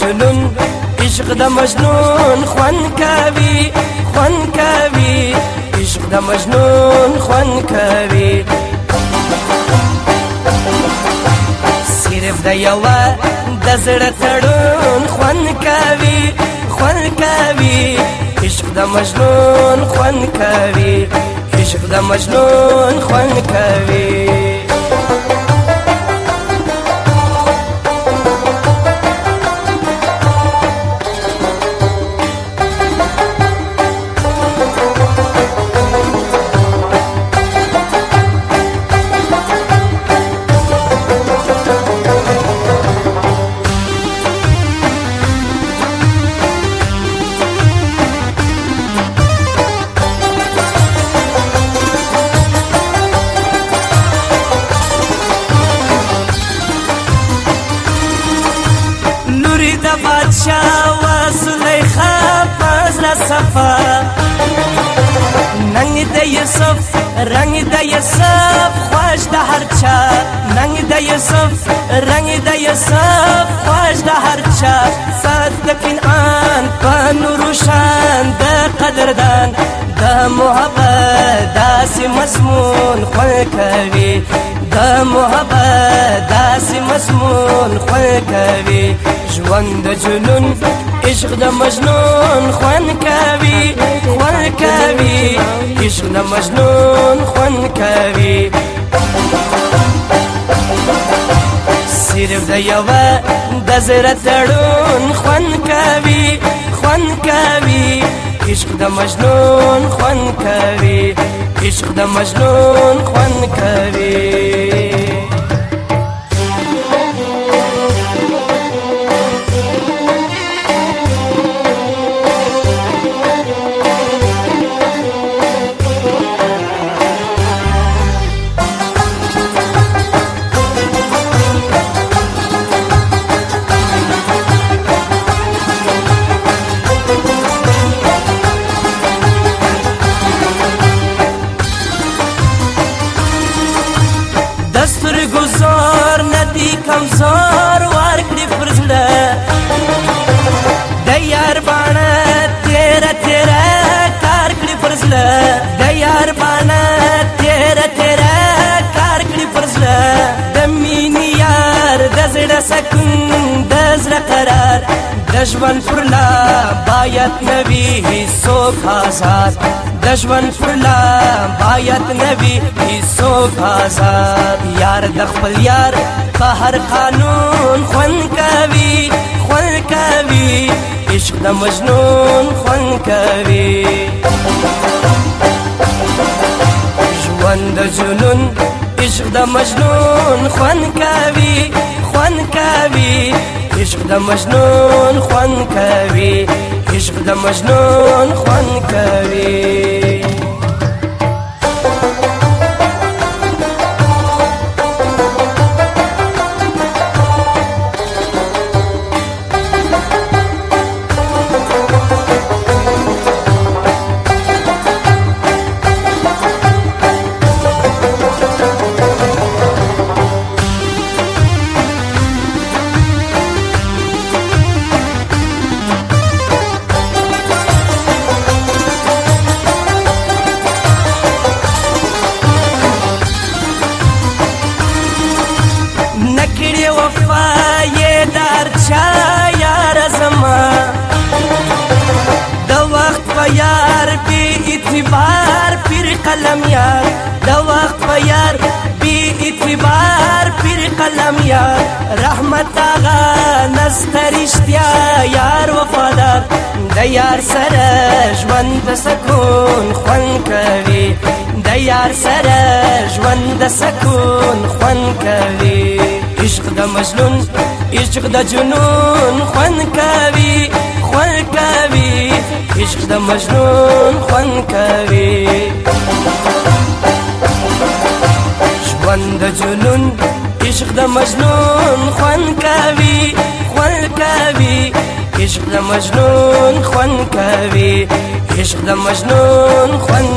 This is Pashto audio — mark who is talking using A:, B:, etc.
A: جنون عشق د مجنون خوان کوي عشق د مجنون خوان کوي صرف د یوه د زړه تړون خوان کوي عشق د مجنون خوان کوي عشق د مجنون خوان کوي بادشاہ و زلیخا پزرا صفا ننگ د یوسف رنگ د یوسف خوش د هر چا ننگ د یوسف رنگ د یوسف خوش د هر چا صد د کنعان په نور شان د قدردان د محبت داسې مضمون خوان کوي د محبت داسې مضمون خوان کوي ژوند د جنون عشق د مجنون خوان کوي عشق د مجنون خوان کوي صرف د یوه د زړه تړون خوان کوي عشق د مجنون خوان کوي عشق د مجنون خوان کوي دستور گزار ندی کمزار ورکړي پر زړه د یار باڼه تیره کار کړي پر زړه د یار باڼه تیره کار کړي پر زړه د مینې یار د زړه سکون د زړه قرار د ژوند پر لار باید نوي هیڅوک آزاد د ژوند پر لار باید نوي هیڅوک آزاد یار د خپل یار په هر قانون خوان کوي عشق د مجنون خوان کوي ژوند د جنون عشق د مجنون خوان کوي عشق د مجنون خوان کوي عشق د مجنون خوان کوي نکړې وفا یې دار چا یار زما د وخت په یار بې اعتبار پیر قلم یار د وخت په یار بې اعتبار پیر قلم یار رحمت آغا نسته رښتیا یار وفادار د یار سره ژوند د سکون خوان کوي د یار سره ژوند د سکون خوان کوي عشق د مجنون عشق د جنون خوان کوي عشق د مجنون خوان کوي ژوند د جنون عشق د مجنون خوان کوي عشق د مجنون خوان کوي عشق د مجنون خوان